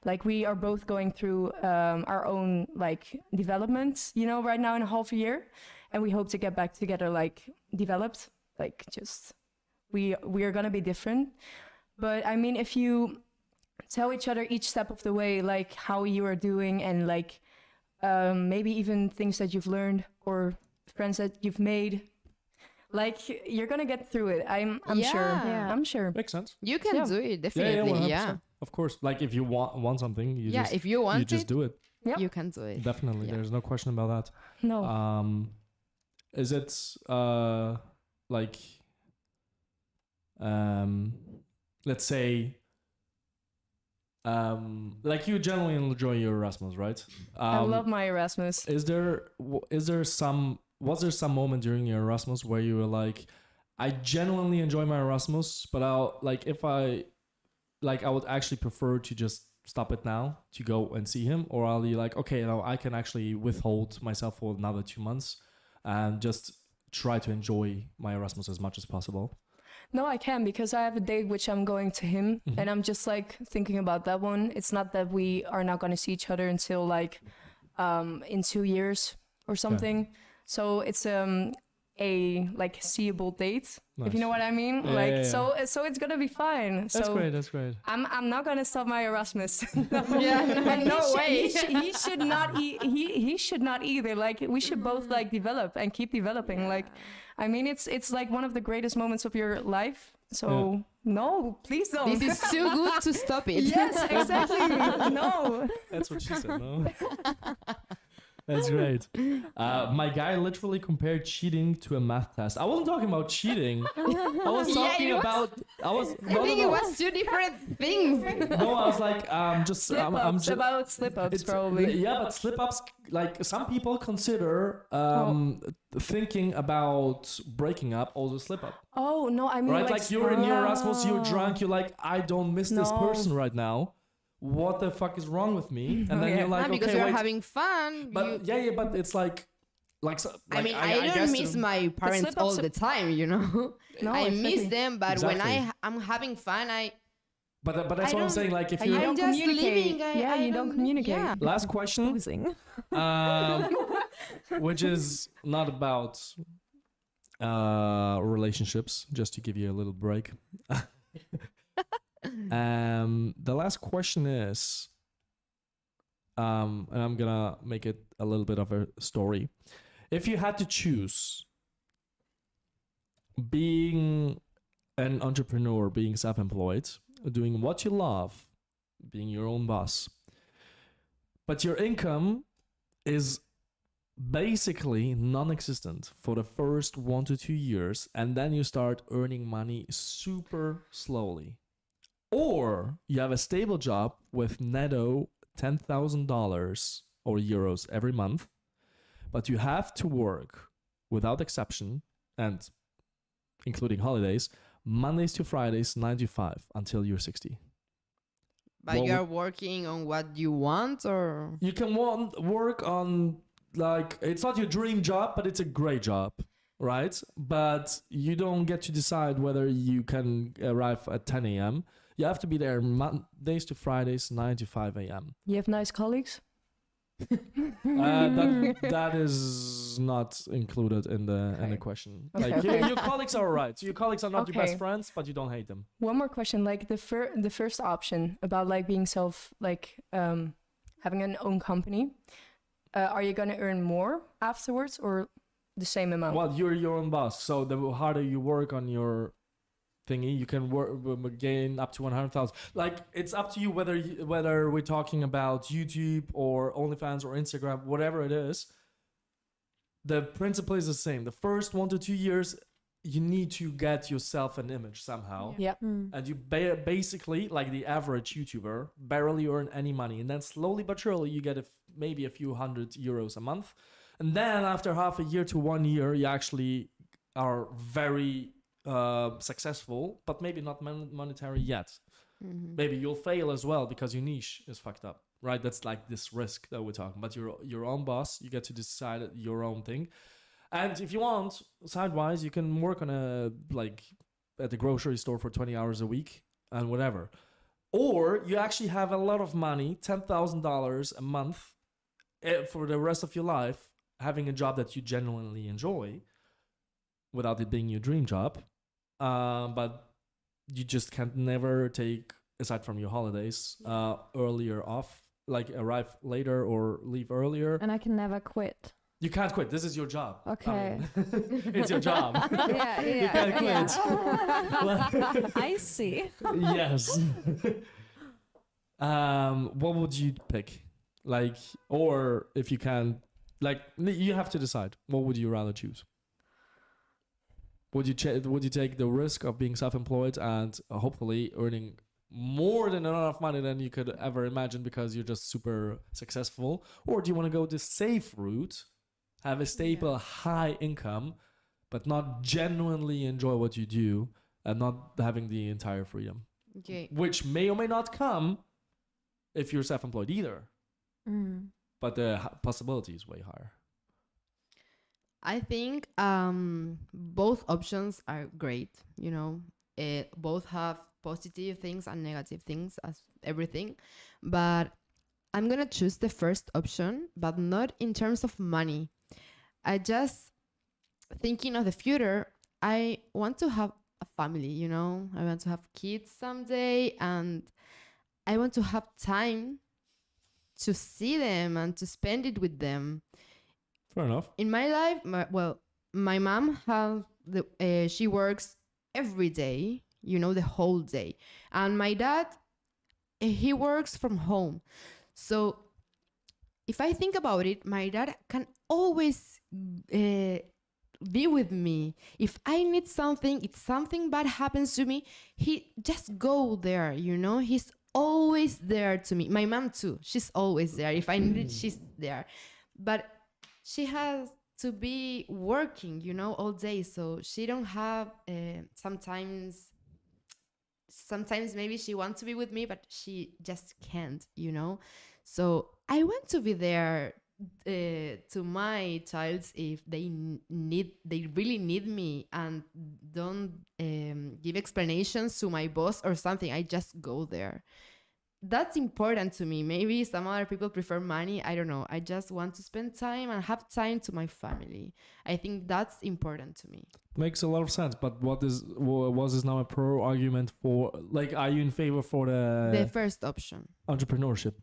like we are both going through our own like development, you know, right now in a half a year, and we hope to get back together like developed, like just we are gonna be different. But I mean, if you tell each other each step of the way, like how you are doing, and like maybe even things that you've learned or friends that you've made, like you're gonna get through it. I'm sure. Yeah. I'm sure. Makes sense. You can Yeah. do it, Yeah, definitely. 100%. Yeah, Of course. Like if you want something, you if you want just it, do it. Yep. you can do it. Definitely. Yeah. There's no question about that. No. Is it like um, let's say, like you generally enjoy your Erasmus, right? I love my Erasmus. Was there some moment during your Erasmus where you were like, I genuinely enjoy my Erasmus, but I would actually prefer to just stop it now to go and see him, or I'll be like, okay, now I can actually withhold myself for another 2 months and just try to enjoy my Erasmus as much as possible. No, I can, because I have a date which I'm going to him, and I'm just like thinking about that one. It's not that we are not going to see each other until like in 2 years or something. So it's a like seeable date, if you know what I mean. So it's gonna be fine. That's great. I'm not gonna stop my Erasmus. No way. He should not. He should not either. Like we should both like develop and keep developing. Like, I mean, it's like one of the greatest moments of your life. So no, please don't. This is too good to stop it. Yes, exactly. No. That's what she said. No. That's great. My guy literally compared cheating to a math test. I wasn't talking about cheating. I was talking about. I think it was two different things. No, I was like, I'm about slip-ups, probably. Yeah, but slip-ups, like some people consider thinking about breaking up also slip-up. Oh no, I mean, right? Like you're in your Erasmus, you're drunk, you're like, I don't miss this person right now. What the fuck is wrong with me? And then you're like, because okay, you're wait. having fun. But but it's like I mean, I don't miss my parents all the time, you know. No, I exactly. miss them, but when I'm having fun, But that's what I'm saying. Like if you you don't just communicate. living, You don't communicate. Yeah. last question, which is not about relationships, just to give you a little break. The last question is, and I'm gonna make it a little bit of a story. If you had to choose being an entrepreneur, being self-employed, doing what you love, being your own boss, but your income is basically non-existent for the first 1 to 2 years, and then you start earning money super slowly. Or you have a stable job with netto $10,000 or euros every month, but you have to work without exception, and including holidays, Mondays to Fridays, 9 to 5 until you're 60. But you're working on what you want, or you can work on, like, it's not your dream job, but it's a great job, right? But you don't get to decide whether you can arrive at 10 a.m. You have to be there Mondays to Fridays, 9 to 5 a.m. You have nice colleagues? That is not included in the question. Okay. Like your colleagues are alright. So your colleagues are not your best friends, but you don't hate them. One more question, like the first option about like being having an own company. Are you gonna earn more afterwards or the same amount? Well, you're your own boss, so the harder you work on your thingy, you can gain up to 100,000. Like it's up to you whether we're talking about YouTube or OnlyFans or Instagram, whatever it is. The principle is the same. The first 1 to 2 years, you need to get yourself an image somehow. Yeah. And you basically, like the average YouTuber, barely earn any money, and then slowly but surely you get maybe a few €100 a month, and then after half a year to 1 year, you actually are very successful, but maybe not monetary yet. Maybe you'll fail as well because your niche is fucked up, right? That's like this risk that we're talking. But you're your own boss, you get to decide your own thing. And if you want, sidewise, you can work on at the grocery store for 20 hours a week and whatever. Or you actually have a lot of money, $10,000 a month for the rest of your life, having a job that you genuinely enjoy without it being your dream job. But you just can't never take, aside from your holidays, earlier off, like arrive later or leave earlier. And I can never quit. You can't quit. This is your job. Okay. It's your job. Yeah. You can't quit. I see. Yes. What would you pick? Like, or if you can, like, you have to decide. What would you rather choose? Would you take the risk of being self-employed and hopefully earning more than enough money than you could ever imagine because you're just super successful, or do you want to go the safe route, have a stable high income, but not genuinely enjoy what you do and not having the entire freedom, Okay. which may or may not come if you're self-employed either, but the possibility is way higher. I think both options are great. You know, both have positive things and negative things, as everything. But I'm gonna choose the first option, but not in terms of money. I just thinking of the future. I want to have a family. You know, I want to have kids someday, and I want to have time to see them and to spend it with them. Fair enough. In my life, my mom she works every day, you know, the whole day, and my dad, he works from home. So if I think about it, my dad can always be with me. If I need something, if something bad happens to me, he just go there, you know. He's always there to me. My mom too, she's always there. If I need it, she's there. But she has to be working, you know, all day. So she don't have sometimes maybe she wants to be with me, but she just can't, you know. So I want to be there to my childs if they really need me, and don't give explanations to my boss or something. I just go there. That's important to me. Maybe some other people prefer money. I don't know. I just want to spend time and have time to my family. I think that's important to me. Makes a lot of sense. But was this now a pro argument for, like, are you in favor for The first option. entrepreneurship?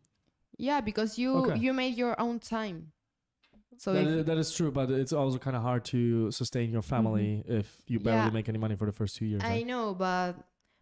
Yeah, because you make your own time. So that is true, but it's also kind of hard to sustain your family if you barely make any money for the first 2 years. I Right? know, but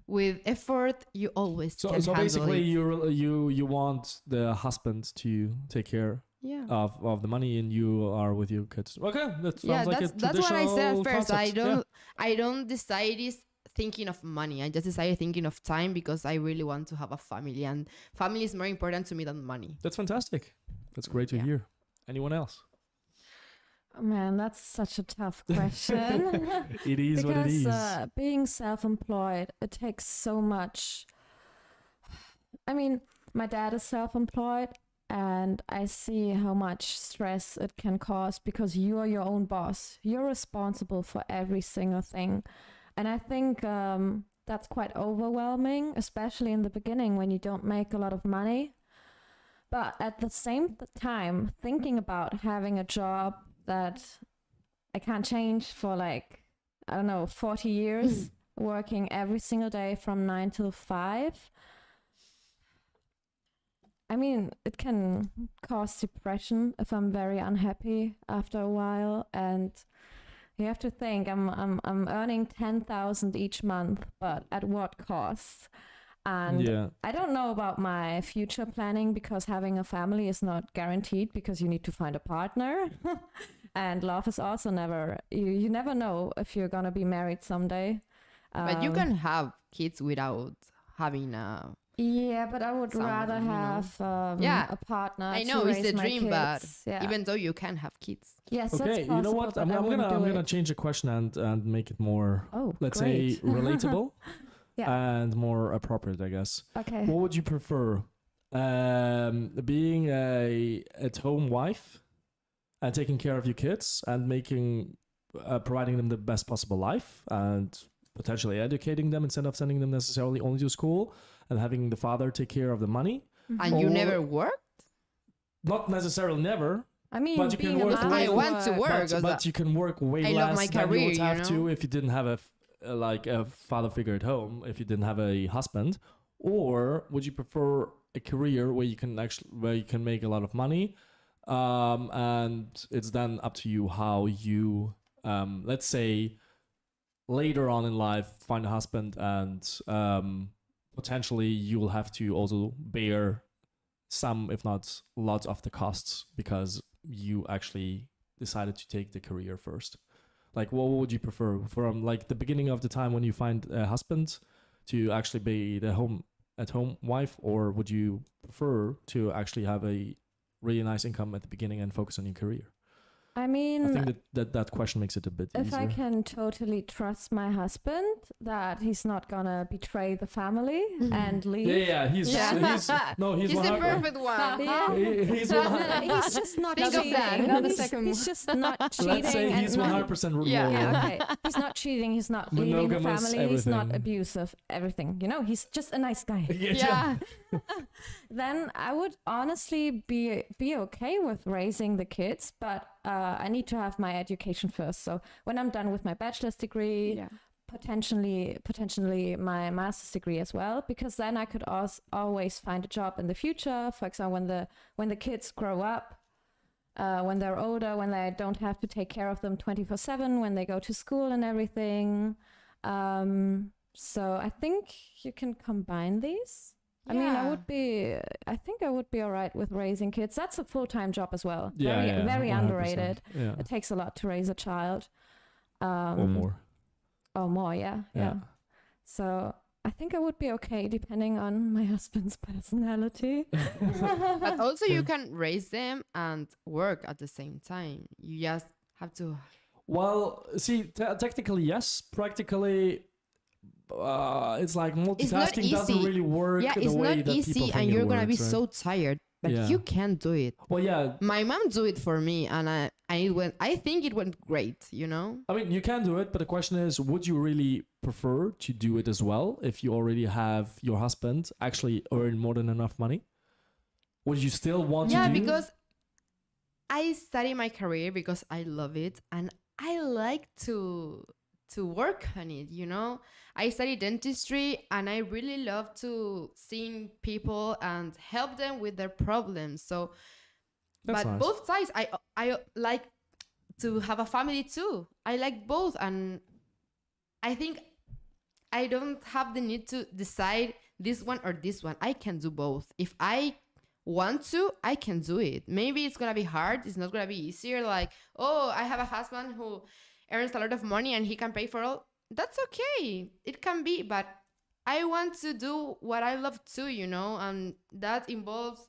with effort, you always can So handle basically, it. you want the husband to take care Yeah. of the money, and you are with your kids. Okay, that sounds Yeah, like that's what I said traditional first. concept. I don't decide this thinking of money. I just decided thinking of time because I really want to have a family, and family is more important to me than money. That's fantastic. That's great to Yeah. hear. Anyone else? Oh, man, that's such a tough question. It is what it is. Because being self-employed, it takes so much. I mean, my dad is self-employed, and I see how much stress it can cause because you are your own boss. You're responsible for every single thing. And I think that's quite overwhelming, especially in the beginning when you don't make a lot of money. But at the same time, thinking about having a job that I can't change for, like, I don't know, 40 years, working every single day from 9 till 5. I mean, it can cause depression if I'm very unhappy after a while. And you have to think, I'm earning 10,000 each month, but at what cost? And Yeah. I don't know about my future planning because having a family is not guaranteed because you need to find a partner. And love is also never, you never know if you're going to be married someday. But you can have kids without having a... Yeah, but I would Someone, rather you know. have Yeah, a partner. I to know it's raise the my dream, but kids. Yeah. even though you can have kids. Yes, that's Okay, possible, you know what? but I'm I wouldn't gonna do it. change the question and make it more, Oh, let's great. say, relatable Yeah. and more appropriate, I guess. Okay. What would you prefer? Being a at-home wife and taking care of your kids and providing them the best possible life and potentially educating them instead of sending them necessarily only to school, and having the father take care of the money. And you Or- never work? Not necessarily never, I mean, but you can being a work mom way- I want to work. but, 'cause but you can work way I less love my than you career, would you have know? to if you didn't have a father figure at home, if you didn't have a husband. Or would you prefer a career where you can make a lot of money, and it's then up to you how you let's say later on in life find a husband, and potentially you will have to also bear some, if not lots, of the costs because you actually decided to take the career first. Like, what would you prefer from like the beginning of the time when you find a husband to actually be the home wife, or would you prefer to actually have a really nice income at the beginning and focus on your career? I mean, I think that question makes it a bit if easier. I can totally trust my husband that he's not gonna betray the family and leave. He's He's the 100 perfect one. Yeah. he's No, 100 he's just not Think of cheating. that. Another He's, second he's just not cheating. Let's say and he's not- 100% loyal. Yeah. Yeah, okay. He's not cheating. He's not leaving the Monogamous, family. He's not everything. abusive. Everything. You know, he's just a nice guy. Yeah. Then I would honestly be okay with raising the kids, but I need to have my education first. So when I'm done with my bachelor's degree, Yeah. potentially my master's degree as well, because then I could always find a job in the future. For example, when the kids grow up, when they're older, when I don't have to take care of them 24/7, when they go to school and everything. So I think you can combine these. I mean, I think I would be all right with raising kids. That's a full-time job as well. Very 100%. underrated. Yeah. It takes a lot to raise a child. Or more. Or more, yeah. So I think I would be okay depending on my husband's personality. But also you can raise them and work at the same time. You just have to. Well, see, technically yes. Practically, it's like multitasking doesn't easy. really work Yeah, the it's way not that easy, people think and it you're gonna be works, right? so tired. But Yeah. you can do it. Well, yeah. My mom do it for me, and I think it went great. You know. I mean, you can do it, but the question is, would you really prefer to do it as well if you already have your husband actually earn more than enough money? Would you still want to do? Yeah, because I study my career because I love it and I like to work on it, you know. I study dentistry and I really love to see people and help them with their problems. So That's but nice. both sides, I like to have a family too. I like both, and I think I don't have the need to decide this one or this one. I can do both. If I want to, I can do it. Maybe it's gonna be hard. It's not gonna be easier. Like, oh, I have a husband who earns a lot of money and he can pay for all. That's okay. It can be, but I want to do what I love too, you know, and that involves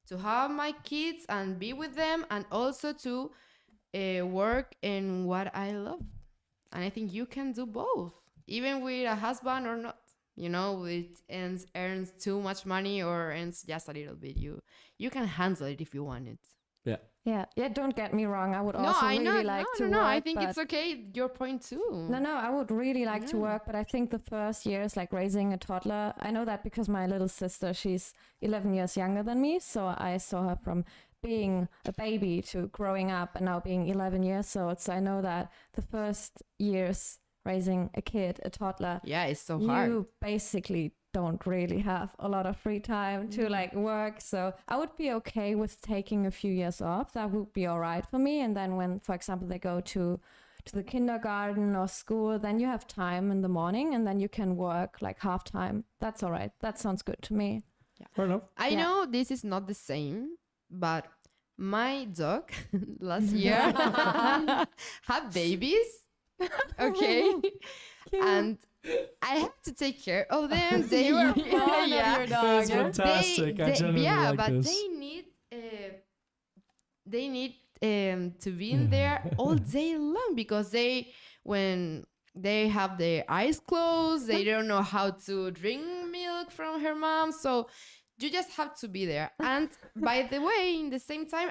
to have my kids and be with them, and also to work in what I love. And I think you can do both, even with a husband or not. You know, it earns too much money or earns just a little bit. You can handle it if you want it. Yeah, don't get me wrong. I would No, also I really know. like to No, work. I think but- it's okay. Your point too. No, I would really like to Yeah. work, but I think the first years, like raising a toddler, I know that because my little sister, she's 11 years younger than me, so I saw her from being a baby to growing up and now being 11 years old. So I know that the first years raising a kid, a toddler, Yeah, it's so hard. you basically don't really have a lot of free time to like work. So I would be okay with taking a few years off. That would be all right for me. And then when, for example, they go to the kindergarten or school, then you have time in the morning and then you can work like half time. That's all right. That sounds good to me. Fair enough. I Yeah. know this is not the same, but my dog last year had babies. Okay. And I have to take care of them. They You were fond of your dog. That's fantastic. I genuinely yeah, like but this. they need to be in there all day long, because when they have their eyes closed, they don't know how to drink milk from her mom. So you just have to be there. And by the way, in the same time,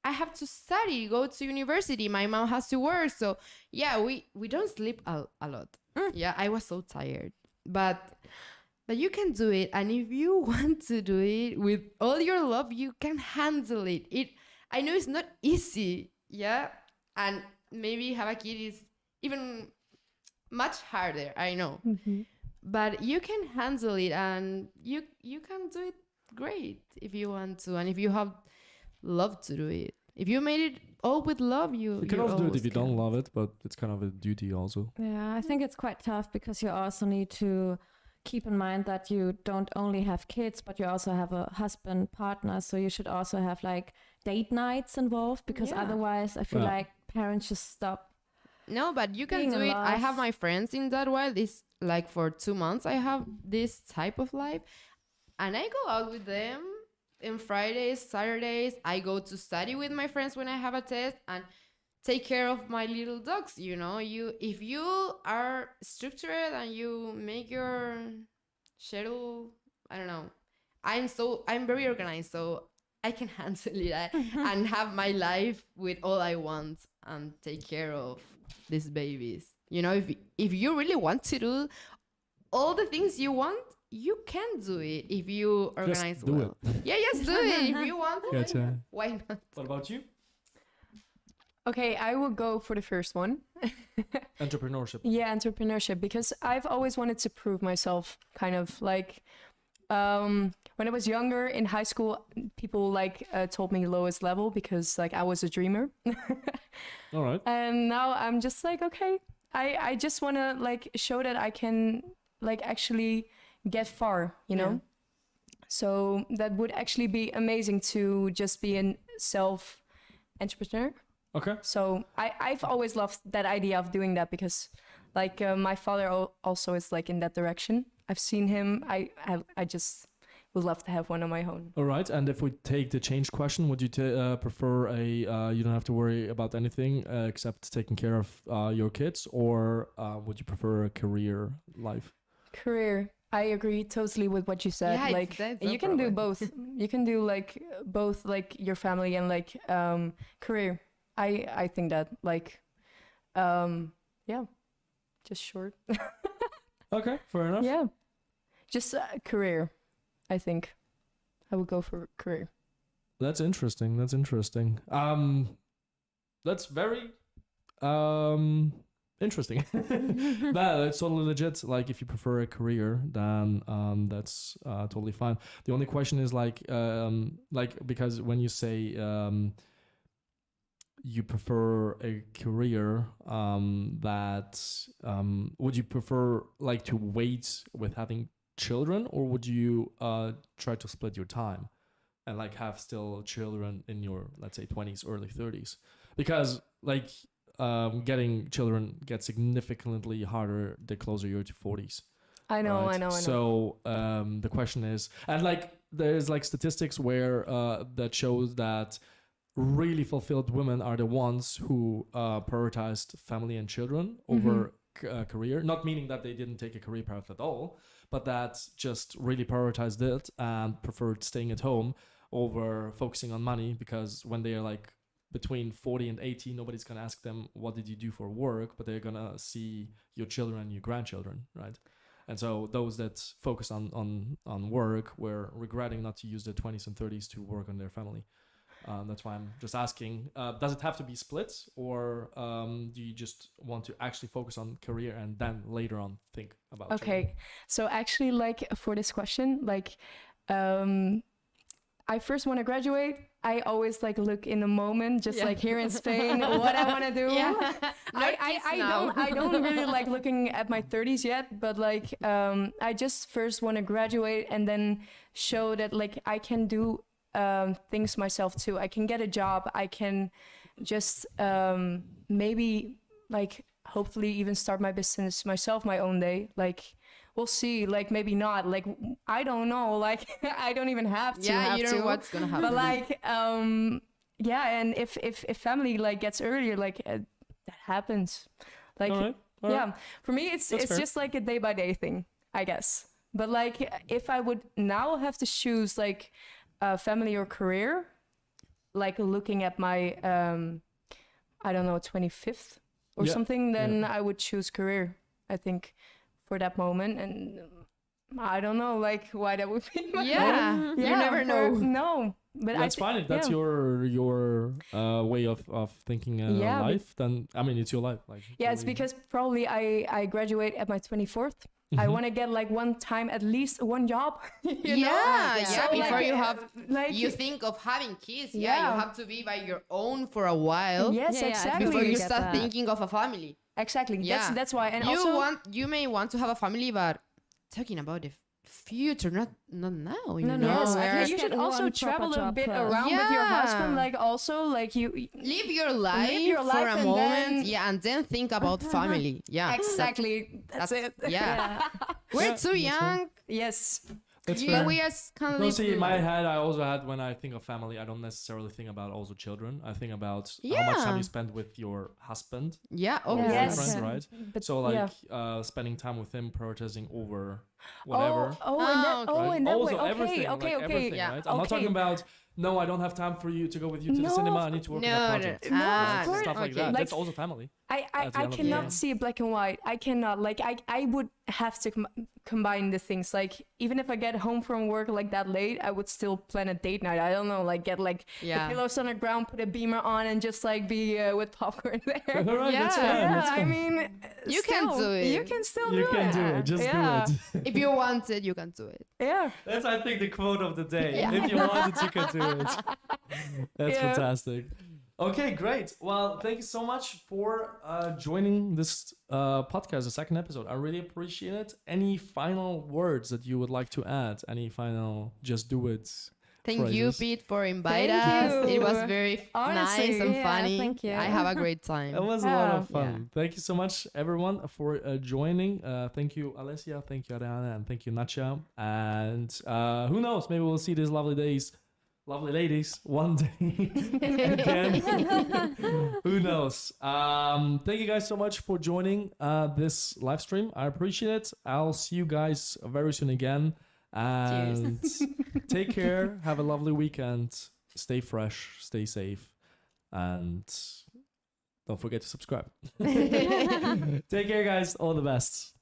I have to study, go to university. My mom has to work. So yeah, we don't sleep a lot. Yeah, I was so tired. But you can do it. And if you want to do it with all your love, you can handle it. I know it's not easy. Yeah. And maybe have a kid is even much harder. I know. But you can handle it, and you can do it great if you want to, and if you have love to do it. If you made it all with love, You can also do it if you don't love it, but it's kind of a duty also. Yeah, I think it's quite tough because you also need to keep in mind that you don't only have kids, but you also have a husband, partner. So you should also have like date nights involved, because Yeah. otherwise I feel Yeah. like parents just stop No, but you can Being do it. I alive. have my friends in that while this like for 2 months I have this type of life, and I go out with them on Fridays, Saturdays. I go to study with my friends when I have a test and take care of my little dogs. You know, if you are structured and you make your schedule, I don't know. I'm very organized, so I can handle it and have my life with all I want and take care of these babies. You know, if you really want to do all the things you want, you can do it if you organize do well. Yeah, just do it if you want. Gotcha. Why not? What about you? Okay, I will go for the first one. Entrepreneurship. Yeah, entrepreneurship, because I've always wanted to prove myself, kind of like when I was younger in high school, people like told me lowest level because like I was a dreamer. All right. And now I'm just like, okay, I just want to like show that I can like actually get far, you know? So that would actually be amazing to just be a self entrepreneur. Okay. So I've always loved that idea of doing that because like my father also is like in that direction. I've seen him. I just would love to have one on my own. All right. And if we take the change question, would you prefer you don't have to worry about anything except taking care of your kids, or would you prefer a career life? Career. I agree totally with what you said. Yeah, like that's you no can do problem. both. You can do like both, like your family and like career. I think that like yeah, just short. Okay, fair enough. Yeah, just career. I think I would go for career. That's interesting. That's very interesting. But it's totally legit. Like if you prefer a career, then that's totally fine. The only question is like because when you say you prefer a career, would you prefer like to wait with having children, or would you try to split your time and like have still children in your, let's say, 20s, early 30s? Because like getting children gets significantly harder the closer you're to 40s. I know. Right? So the question is, and like there's like statistics where that shows that really fulfilled women are the ones who prioritized family and children over career. Not meaning that they didn't take a career path at all, but that just really prioritized it and preferred staying at home over focusing on money, because when they are like between 40 and 80, nobody's gonna ask them what did you do for work, but they're gonna see your children and your grandchildren, right? And so those that focus on work were regretting not to use their 20s and 30s to work on their family. That's why I'm just asking, does it have to be split, or do you just want to actually focus on career and then later on think about children? So actually, like for this question, like I first want to graduate. I always like look in the moment, just like here in Spain, what I want to do. Yeah. I don't really like looking at my 30s yet, but like I just first want to graduate and then show that like I can do things myself too. I can get a job. I can just maybe like hopefully even start my business myself my own day. Like we'll see. Like maybe not. Like I don't know. Like I don't even have to. Yeah, you don't know what's gonna happen. But like yeah, and if family like gets earlier, like that happens. Like All yeah, right. for me it's fair. just like a day by day thing, I guess. But like if I would now have to choose like family or career, like looking at my I don't know 25th or something, then I would choose career, I think, for that moment. And I don't know like why that would be my You never know. No, but That's fine. If that's your way of thinking life, then I mean it's your life. Like it's because probably I graduate at my 24th. I want to get like one time at least one job. you know? So, Before like, you have, like you think of having kids. Yeah. You have to be by your own for a while. Yes, Yeah, exactly. Before you get start that. thinking of a family. Exactly. Yeah. That's why. And you also you may want to have a family, but talking about the Future, not now. You No, know, no. Yes, We're- I think you Get should one also proper travel a job bit first. around with your husband. Yeah. Like also, like you live your life, your for life a and moment, then- and then think about family. Yeah, exactly. That's it. Yeah, we're too young. Yes. That's Yeah, fair. we are kind of No, see, in my head, I also had when I think of family, I don't necessarily think about also children. I think about how much time Yeah. you spend with your husband Yeah, or with obviously. your Yes. friends, Yeah. right? But So yeah. like spending time with him, prioritizing over whatever. Oh, Ah, in that, okay. oh, in that Also way. Okay, everything, okay, like okay. everything, Yeah. right? I'm not Okay. talking about no, I don't have time for you to go with you to the No, cinema. I of need to work on No, a no. project. No, Ah, of course. Stuff like okay. that. Like- That's also family. I, At the end I of the cannot day. see it black and white. I cannot. Like I would have to combine the things. Like even if I get home from work like that late, I would still plan a date night. I don't know, like get like Yeah. the pillows on the ground, put a beamer on, and just like be with popcorn there. All right, that's Yeah. fine. Yeah, That's I fine. mean, You can still, do it. You can still You do can it. do it. Just Yeah. do it. If you want it, you can do it. Yeah. That's, I think, the quote of the day. Yeah. If you want it, you can do it. That's Yeah. fantastic. Okay, great. Well, thank you so much for joining this podcast, the second episode. I really appreciate it. Any final words that you would like to add? Any final just do it? Thank you, phrases? Pete, for inviting Thank us. It was you. very Honestly, nice and yeah, funny. thank you. I have a great time. It was a lot of Yeah. fun. Thank you so much, everyone, for joining. Thank you, Alessia. Thank you, Ariana. And thank you, Nacha. And who knows? Maybe we'll see these lovely ladies one day again. Who knows? Thank you guys so much for joining this live stream. I appreciate it. I'll see you guys very soon again. And take care. Have a lovely weekend. Stay fresh. Stay safe. And don't forget to subscribe. Take care, guys. All the best.